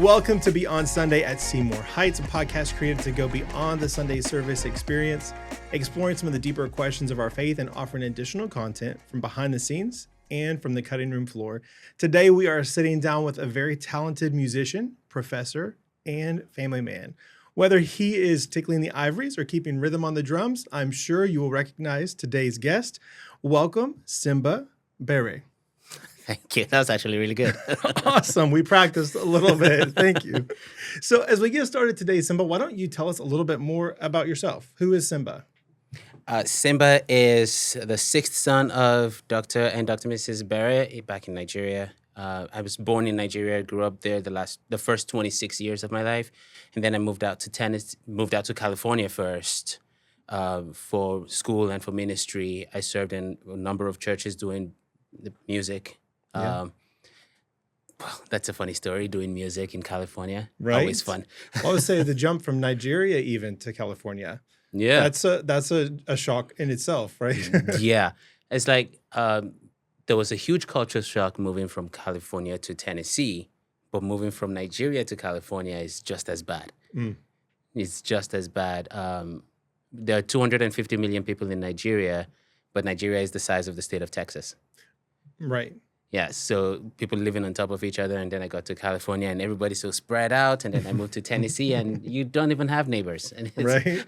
Welcome to Beyond Sunday at Seymour Heights, a podcast created to go beyond the Sunday service experience, exploring some of the deeper questions of our faith and offering additional content from behind the scenes and from the cutting room floor. Today, we are sitting down with a very talented musician, professor, and family man. Whether he is tickling the ivories or keeping rhythm on the drums, I'm sure you will recognize today's guest. Welcome, Simba Bere. Thank you. That was actually really good. Awesome. We practiced a little bit. Thank you. So as we get started today, Simba, why don't you tell us a little bit more about yourself? Who is Simba? Simba is the sixth son of Dr. and Dr. Mrs. Bere back in Nigeria. I was born in Nigeria, grew up there the first 26 years of my life, and then I moved out to California first for school and for ministry. I served in a number of churches doing the music. Yeah. Well, that's a funny story, doing music in California. Right. Always fun. I would say the jump from Nigeria even to California. Yeah. That's a shock in itself, right? Yeah. It's like there was a huge culture shock moving from California to Tennessee, but moving from Nigeria to California is just as bad. Mm. It's just as bad. There are 250 million people in Nigeria, but Nigeria is the size of the state of Texas. Right. Yeah, so people living on top of each other, and then I got to California, and everybody's so spread out, and then I moved to Tennessee, and you don't even have neighbors. And Right.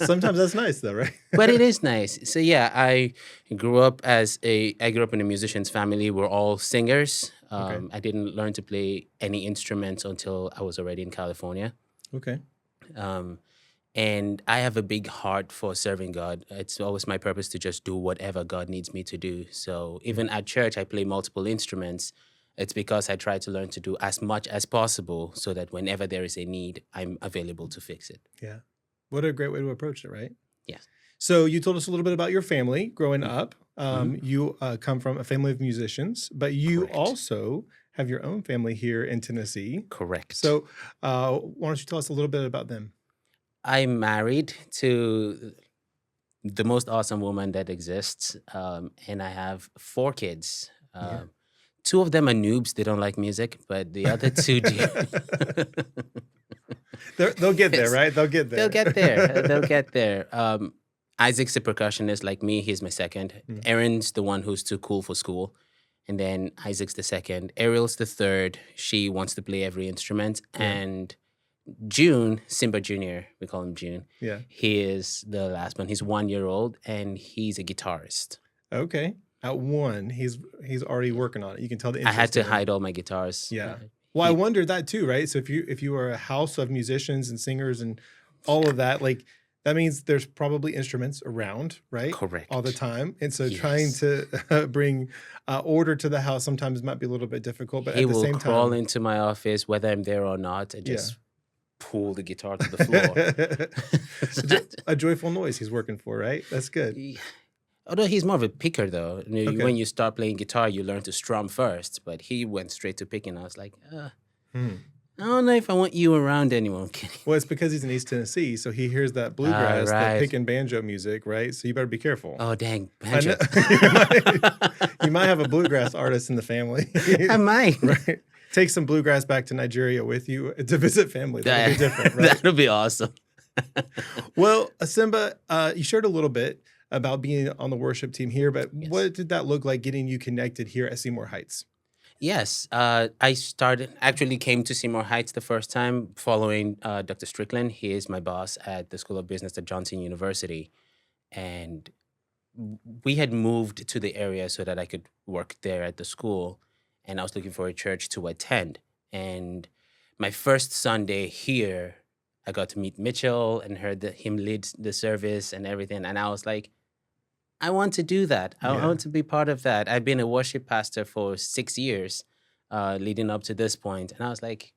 Sometimes that's nice, though, right? But it is nice. So yeah, I grew up in a musician's family. We're all singers. Okay. I didn't learn to play any instruments until I was already in California. Okay. And I have a big heart for serving God. It's always my purpose to just do whatever God needs me to do. So even at church, I play multiple instruments. It's because I try to learn to do as much as possible so that whenever there is a need, I'm available to fix it. Yeah. What a great way to approach it, right? Yes. So you told us a little bit about your family growing up. Mm-hmm. You come from a family of musicians, but you Correct. also have your own family here in Tennessee. Correct. So why don't you tell us a little bit about them? I'm married to the most awesome woman that exists, and I have 4 kids. Yeah. 2 of them are noobs. They don't like music, but the other 2 do. They'll get there, right? They'll get there. They'll get there. Isaac's a percussionist like me. He's my second. Mm. Erin's the one who's too cool for school. And then Isaac's the second. Ariel's the third. She wants to play every instrument. Yeah. And June, Simba Jr., we call him June. Yeah. He is the last one. He's 1 year old, and he's a guitarist. Okay. At 1, he's already working on it. You can tell the I interest had to in him. hide all my guitars. Yeah. Well, I wondered that too, right? So if you were a house of musicians and singers and all of that, like that means there's probably instruments around, right? Correct. All the time. And so Yes. trying to bring order to the house sometimes might be a little bit difficult, but He at the will same crawl time. into my office, whether I'm there or not, and Yeah. just pull the guitar to the floor. A joyful noise he's working for, right? That's good. Although he's more of a picker, though. Okay. When you start playing guitar, you learn to strum first. But he went straight to picking. I was like, Hmm. I don't know if I want you around anymore. I'm kidding. Well, it's because he's in East Tennessee, so he hears that bluegrass, that right. pick and banjo music, right? So you better be careful. Oh, dang. I know- Banjo. you might have a bluegrass artist in the family. I might. Right. Take some bluegrass back to Nigeria with you to visit family. That'll be different, right? That'll be awesome. Well, Simba, you shared a little bit about being on the worship team here, but Yes. what did that look like getting you connected here at Seymour Heights? Yes. I actually came to Seymour Heights the first time following Dr. Strickland. He is my boss at the School of Business at Johnson University. And we had moved to the area so that I could work there at the school. And I was looking for a church to attend. And my first Sunday here, I got to meet Mitchell and heard him lead the service and everything. And I was like, I want to do that. I Yeah. want to be part of that. I've been a worship pastor for 6 years leading up to this point. And I was like,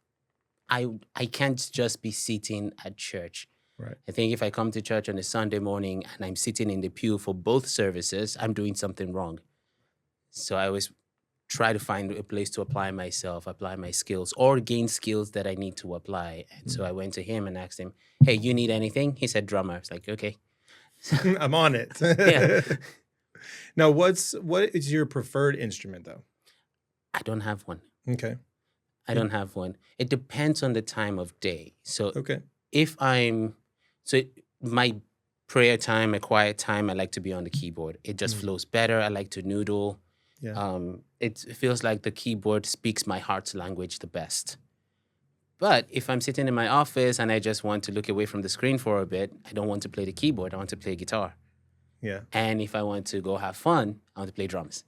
I can't just be sitting at church. Right. I think if I come to church on a Sunday morning and I'm sitting in the pew for both services, I'm doing something wrong. So I always try to find a place to apply myself, apply my skills, or gain skills that I need to apply. And so I went to him and asked him, hey, you need anything? He said drummer. I was like, okay. I'm on it. Yeah. Now, what is your preferred instrument, though? I don't have one. Okay. I don't have one. It depends on the time of day. So Okay. if I'm so my prayer time, my quiet time, I like to be on the keyboard. It just Mm. flows better. I like to noodle. Yeah. It feels like the keyboard speaks my heart's language the best. But if I'm sitting in my office and I just want to look away from the screen for a bit, I don't want to play the keyboard. I want to play guitar. Yeah. And if I want to go have fun, I want to play drums.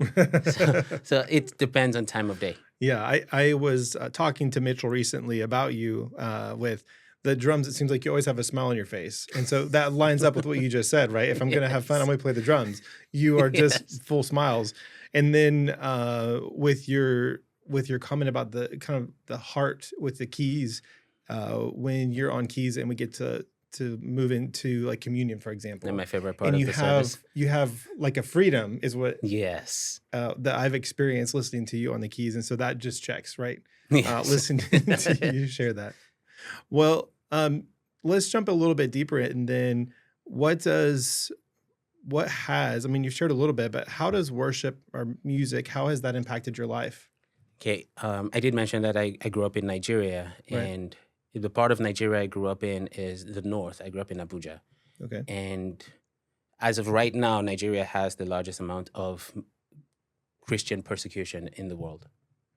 So it depends on time of day. Yeah, I was talking to Mitchell recently about you with the drums. It seems like you always have a smile on your face, and so that lines up with what you just said, right? If I'm gonna have fun, I'm Yes. gonna play the drums. You are just Yes. full smiles, and then with your comment about the kind of the heart with the keys, when you're on keys and we get to move into like communion, for And example, my favorite part and of the service. you have like a freedom is what Yes. that I've experienced listening to you on the keys, and so that just checks, right? Yes. Listening to you share that. Well, let's jump a little bit deeper, and then what does what has I mean, you've shared a little bit, but how does worship or music, how has that impacted your life? Okay. I did mention that I grew up in Nigeria, Right. and the part of Nigeria I grew up in is the north. I grew up in Abuja. Okay. And as of right now, Nigeria has the largest amount of Christian persecution in the world,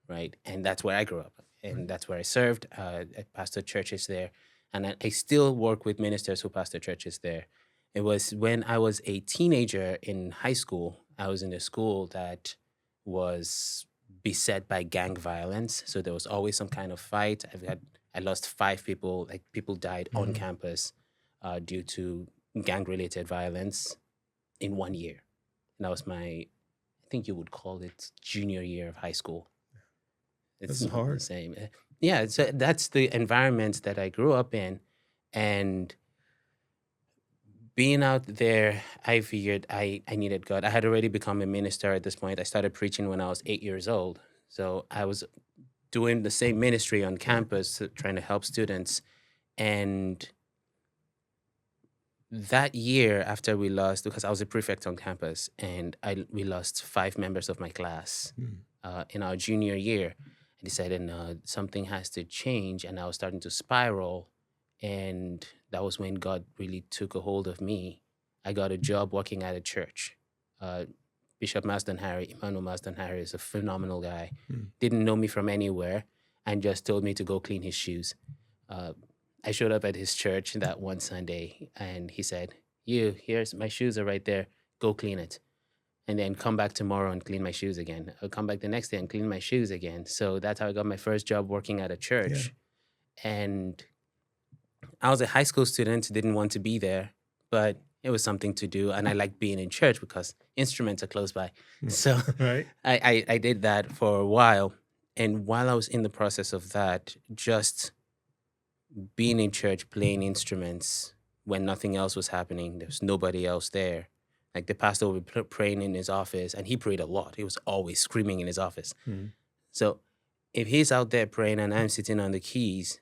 right? And that's where I grew up, Right. and that's where I served. I pastored churches there, and I still work with ministers who pastor churches there. It was when I was a teenager in high school. I was in a school that was beset by gang violence, so there was always some kind of fight. I lost 5 people. Like people died on Mhm. campus due to gang-related violence in 1 year. And that was my, I think you would call it junior year of high school. This It's is not the hard. same. Yeah, so that's the environment that I grew up in. And being out there, I figured I needed God. I had already become a minister at this point. I started preaching when I was 8 years old. So I was doing the same ministry on campus, trying to help students. And that year, after we lost, because I was a prefect on campus, and we lost 5 members of my class Mm. in our junior year. I decided no, something has to change, and I was starting to spiral. And that was when God really took a hold of me. I got a job working at a church. Uh, Bishop Marsden Harry, Emmanuel Marsden Harry, is a phenomenal guy. Mm. Didn't know me from anywhere, and just told me to go clean his shoes. Uh, I showed up at his church that one Sunday, and he said, here's my shoes are right there. Go clean it. And then come back tomorrow and clean my shoes again. I'll come back the next day and clean my shoes again. So that's how I got my first job working at a Yeah. church. And I was a high school student, didn't want to be there, but it was something to do. And I liked being in church because instruments are close by. Mm. So Right. I did that for a while. And while I was in the process of that, just being in church, playing instruments when nothing else was happening, there's nobody else there. Like the pastor would be praying in his office, and he prayed a lot. He was always screaming in his office. Mm. So if he's out there praying and I'm sitting on the keys,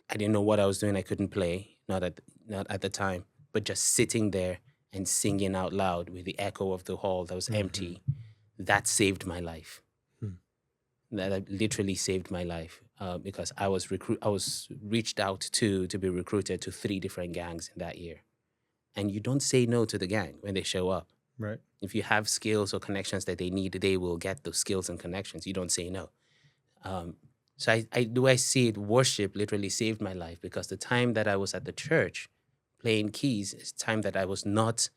I didn't know what I was doing. I couldn't play, not at the time, but just sitting there and singing out loud with the echo of the hall that was Mhm. empty, that saved my life. Hmm. That literally saved my life because I was reached out to be recruited to 3 different gangs in that year. And you don't say no to the gang when they show up. Right. If you have skills or connections that they need, they will get those skills and connections. You don't say no. So I see it. Worship literally saved my life because the time that I was at the church playing keys is time that I was not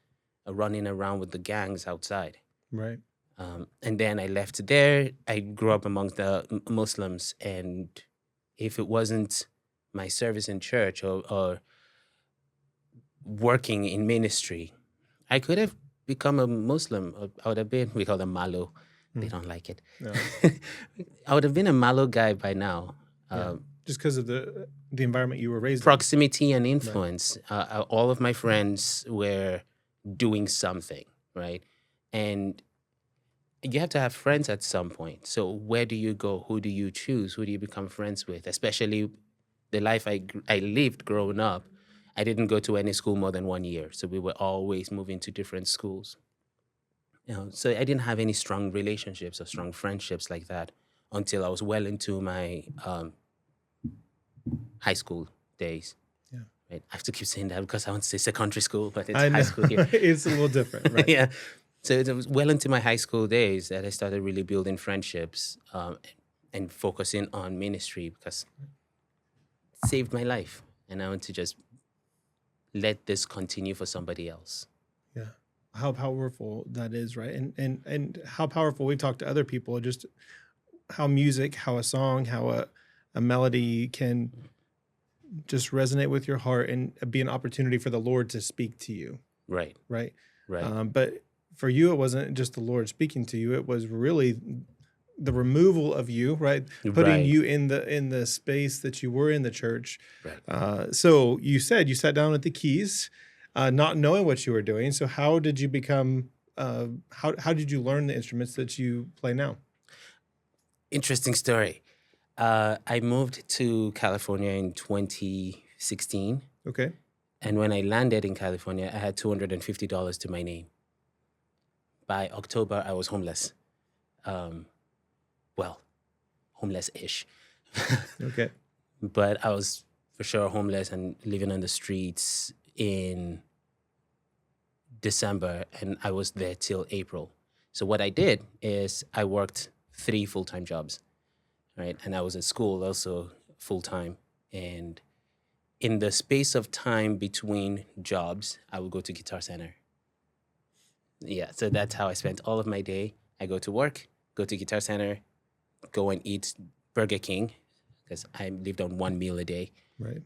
running around with the gangs outside. Right. And then I left there. I grew up amongst the Muslims, and if it wasn't my service in church or working in ministry, I could have become a Muslim. I would have been, we call them malo. They Mm. don't like it. No. I would have been a malo guy by now. Yeah. Just because of the environment you were raised in. Proximity and influence. All of my friends were doing something, right? And you have to have friends at some point. So where do you go? Who do you choose? Who do you become friends with? Especially the life I lived growing up. I didn't go to any school more than 1 year. So we were always moving to different schools. So I didn't have any strong relationships or strong friendships like that until I was well into my high school days. Yeah. Right? I have to keep saying that because I want to say secondary school, but it's I high know. school here. It's a little different, right? Yeah. So it was well into my high school days that I started really building friendships and focusing on ministry because it saved my life. And I want to just let this continue for somebody else. Yeah. How powerful that is, right? And how powerful we've talked to other people, just how music, how a song, how a melody can just resonate with your heart and be an opportunity for the Lord to speak to you, Right. right? Right. But for you, it wasn't just the Lord speaking to you; it was really the removal of you, right? Putting Right. you in the space that you were in the church. Right. So you said you sat down at the keys, not knowing what you were doing. So how did you become? How did you learn the instruments that you play now? Interesting story. I moved to California in 2016. Okay. And when I landed in California, I had $250 to my name. By October, I was homeless. Well, homeless-ish. Okay. But I was for sure homeless and living on the streets in December, and I was there till April. So what I did is I worked 3 full-time jobs, right? And I was at school also full-time. And in the space of time between jobs, I would go to Guitar Center. Yeah, so that's how I spent all of my day. I go to work, go to Guitar Center, go and eat Burger King because I lived on 1 meal a day Right.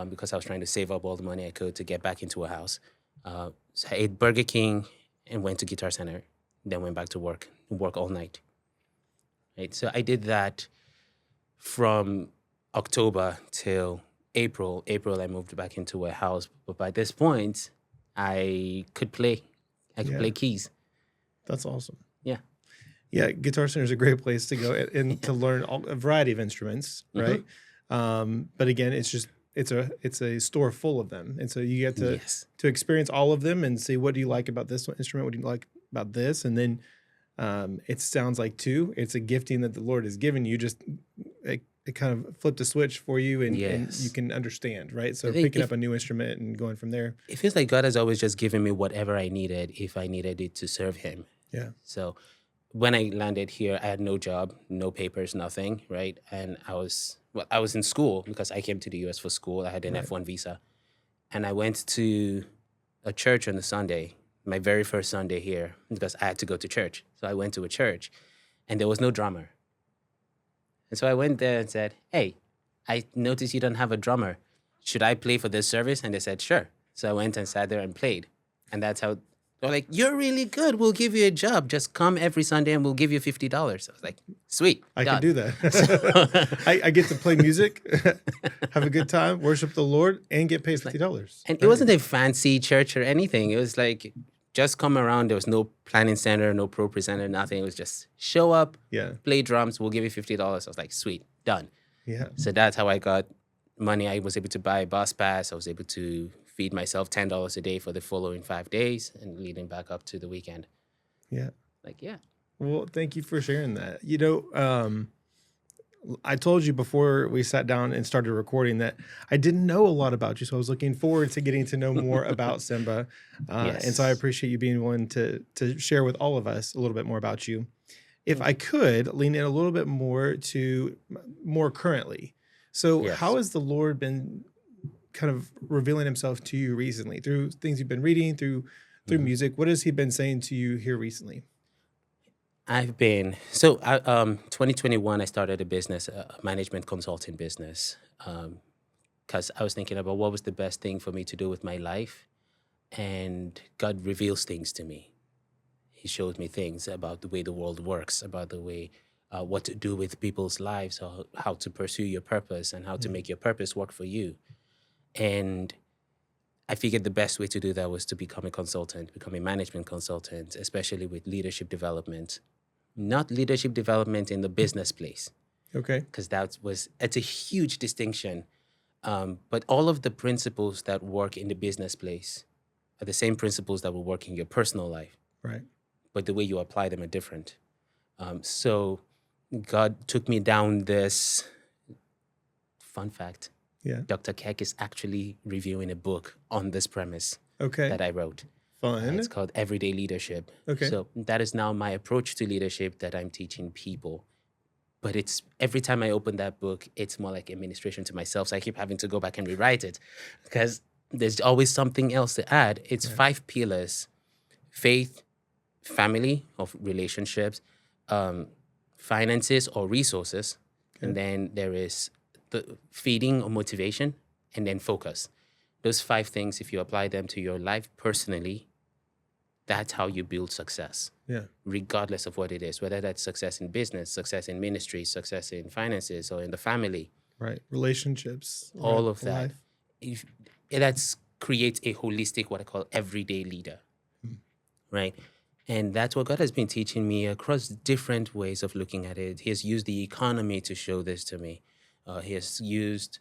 because I was trying to save up all the money I could to get back into a house. So I ate Burger King and went to Guitar Center, then went back to work all night. Right, so I did that from October till April. April, I moved back into a house, but by this point, I could play. I could Yeah. play keys. That's awesome. Yeah. Yeah, Guitar Center is a great place to go and to learn a variety of instruments, right? But again, it's a store full of them, and so you get Yes. to experience all of them and see what do you like about this instrument, what do you like about this, and then it sounds like too, it's a gifting that the Lord has given you. Just it kind of flipped a switch for you, and you Yes. can understand, right? So I think picking up a new instrument and going from there. It feels like God has always just given me whatever I needed if I needed it to serve Him. Yeah, So when I landed here, I had no job, no papers, nothing, right? And I was in school because I came to the US for school. I had an Right. F1 visa. And I went to a church on a Sunday, my very first Sunday here, because I had to go to church. So I went to a church and there was no drummer. And so I went there and said, "Hey, I noticed you don't have a drummer. Should I play for this service?" And they said, "Sure." So I went and sat there and played. And that's how they're like, "You're really good. We'll give you a job. Just come every Sunday and we'll give you $50." I was like, "Sweet. I done." can do that. I get to play music, have a good time, worship the Lord, and get paid $50. And it wasn't a fancy church or anything. It was like, just come around. There was no planning center, no pro presenter, nothing. It was just show up, Yeah, play drums. We'll give you $50. I was like, sweet, done. yeah, So that's how I got money. I was able to buy a bus pass. I was able to feed myself $10 a day for the following 5 days and leading back up to the weekend. yeah. Like, yeah. Well, thank you for sharing that. I told you before we sat down and started recording that I didn't know a lot about you, so I was looking forward to getting to know more about Simba. And so I Yes. appreciate you being willing to share with all of us a little bit more about you. If I could lean in a little bit more to more currently. So Yes. how has the Lord been kind of revealing himself to you recently through things you've been reading, through Mhm. music? What has he been saying to you here recently? 2021, I started a business, a management consulting business, because I was thinking about what was the best thing for me to do with my life. And God reveals things to me. He showed me things about the way the world works, about the way, what to do with people's lives, or how to pursue your purpose and how to make your purpose work for you. And I figured the best way to do that was to become a consultant, become a management consultant, especially with leadership development. Not leadership development in the business place, Okay. because it's a huge distinction. But all of the principles that work in the business place are the same principles that will work in your personal life, Right. but the way you apply them are different. So God took me down this fun fact. Yeah. Dr. Keck is actually reviewing a book on this premise Okay. that I wrote. Fun. It's called Everyday Leadership. Okay. So that is now my approach to leadership that I'm teaching people. But it's every time I open that book, it's more like administration to myself. So I keep having to go back and rewrite it because there's always something else to add. It's Right. 5 pillars: faith, family of relationships, finances or resources, and Okay. then there is the feeding or motivation, and then focus. Those 5 things, if you apply them to your life personally, that's how you build success, Yeah. regardless of what it is, whether that's success in business, success in ministry, success in finances, or in the family, Right. Relationships. Right. all of that. Life. If, that's creates a holistic, what I call everyday leader, Mm. right? And that's what God has been teaching me across different ways of looking at it. He has used the economy to show this to me. He has used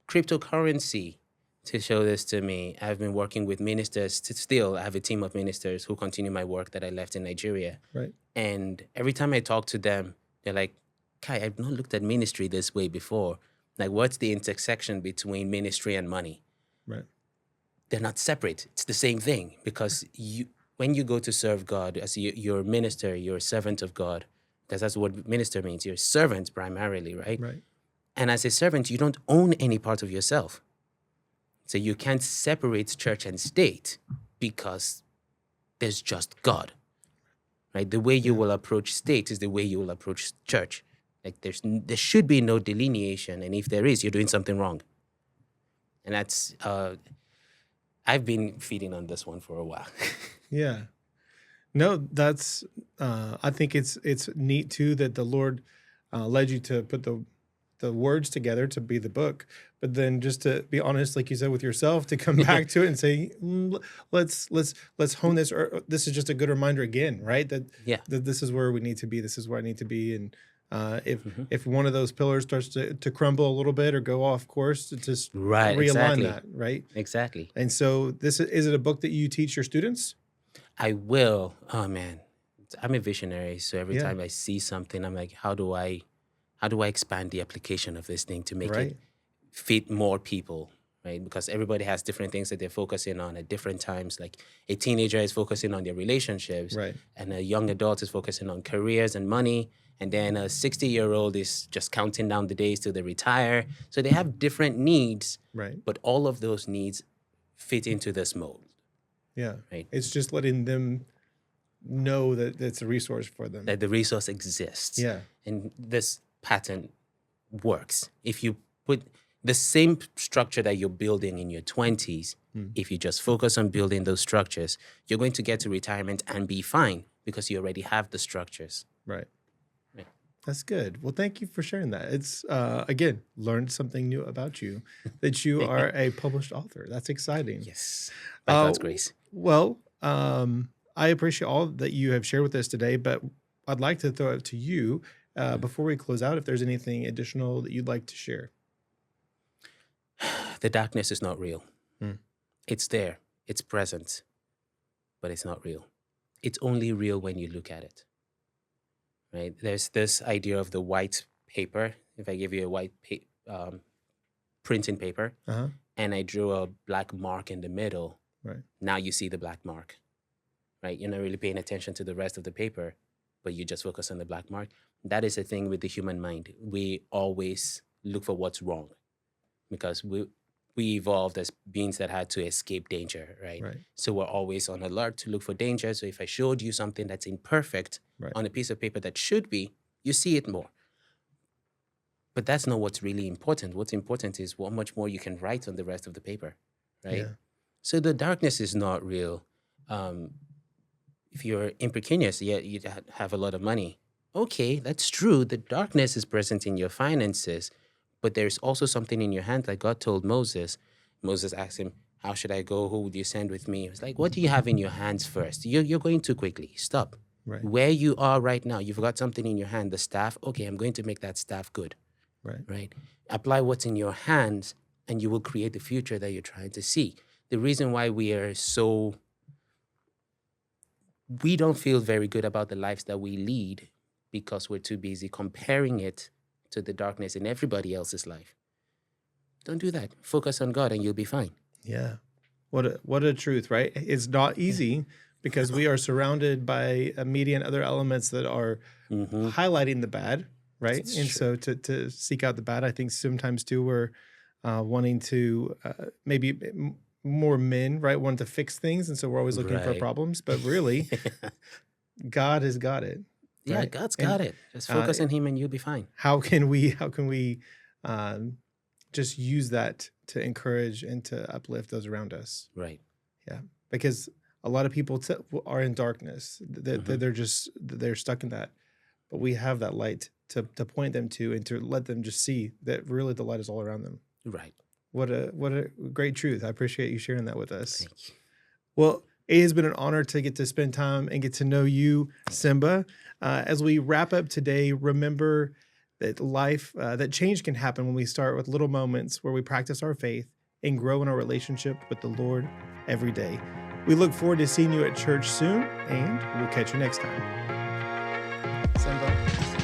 cryptocurrency to show this to me. I've been working with ministers. Still, I have a team of ministers who continue my work that I left in Nigeria. Right. And every time I talk to them, they're like, Kai, I've not looked at ministry this way before. Like, what's the intersection between ministry and money? Right. They're not separate. It's the same thing because when you go to serve God as you're a minister, you're a servant of God, because that's what minister means. You're a servant primarily, right? Right. And as a servant, you don't own any part of yourself. So you can't separate church and state because there's just God, right? The way you will approach state is the way you will approach church. Like there should be no delineation, and if there is, you're doing something wrong. And that's I've been feeding on this one for a while. Yeah. No, that's I think it's neat too that the Lord led you to put the words together to be the book, but then just to be honest, like you said, with yourself, to come back to it and say, let's hone this, or this is just a good reminder again, right? That Yeah. that this is where we need to be. This is where I need to be, and Mhm. if one of those pillars starts to crumble a little bit or go off course, to just Right, realign exactly. that, right? Exactly. And so this is it a book that you teach your students? I will. Oh man, I'm a visionary, so every Yeah. time I see something, I'm like, how do I expand the application of this thing to make Right. it fit more people, right? Because everybody has different things that they're focusing on at different times. Like a teenager is focusing on their relationships, Right. and a young adult is focusing on careers and money, and then a 60-year-old is just counting down the days till they retire. So they have different needs, Right. but all of those needs fit into this mold, Yeah. right? It's just letting them know that it's a resource for them. That the resource exists. Yeah. And this pattern works. If you put the same structure that you're building in your 20s, if you just focus on building those structures, you're going to get to retirement and be fine because you already have the structures. Right. Right. That's good. Well, thank you for sharing that. It's again, learned something new about you, that you are a published author. That's exciting. Yes. By God's grace. Well, I appreciate all that you have shared with us today, but I'd like to throw it to you before we close out, if there's anything additional that you'd like to share. The darkness is not real. Hmm. It's there. It's present, but it's not real. It's only real when you look at it, right? There's this idea of the white paper. If I give you a white printing paper, Uh-huh. and I drew a black mark in the middle, Right. now you see the black mark, right? You're not really paying attention to the rest of the paper, but you just focus on the black mark. That is the thing with the human mind. We always look for what's wrong because we evolved as beings that had to escape danger, right? Right. So we're always on alert to look for danger. So if I showed you something that's imperfect Right. on a piece of paper that should be, you see it more. But that's not what's really important. What's important is how much more you can write on the rest of the paper, right? Yeah. So the darkness is not real. If you're impecunious, yet you have a lot of money. Okay, that's true. The darkness is present in your finances, but there's also something in your hand, like God told Moses. Moses asked him, how should I go? Who would you send with me? He was like, what do you have in your hands first? You're going too quickly. Stop. Right. Where you are right now, you've got something in your hand, the staff. Okay, I'm going to make that staff good, Right. right? Apply what's in your hands, and you will create the future that you're trying to see. The reason why we don't feel very good about the lives that we lead because we're too busy comparing it to the darkness in everybody else's life. Don't do that. Focus on God and you'll be fine. Yeah. What a truth, right? It's not easy because we are surrounded by media and other elements that are highlighting the bad, right? It's And true. so to seek out the bad, I think sometimes too we're wanting to maybe more men, right? Want to fix things, and so we're always looking for Right. problems. But really, God has got it, Yeah, right? God's And got it. Just focus on Him and you'll be fine. how can we just use that to encourage and to uplift those around us? Right. Yeah, because a lot of people are in darkness. Mhm. They're stuck in that, but we have that light to point them to and to let them just see that really the light is all around them. Right. What a great truth. I appreciate you sharing that with us. Thank you. Well, it has been an honor to get to spend time and get to know you, Simba. As we wrap up today, remember that that change can happen when we start with little moments where we practice our faith and grow in our relationship with the Lord every day. We look forward to seeing you at church soon, and we'll catch you next time. Simba.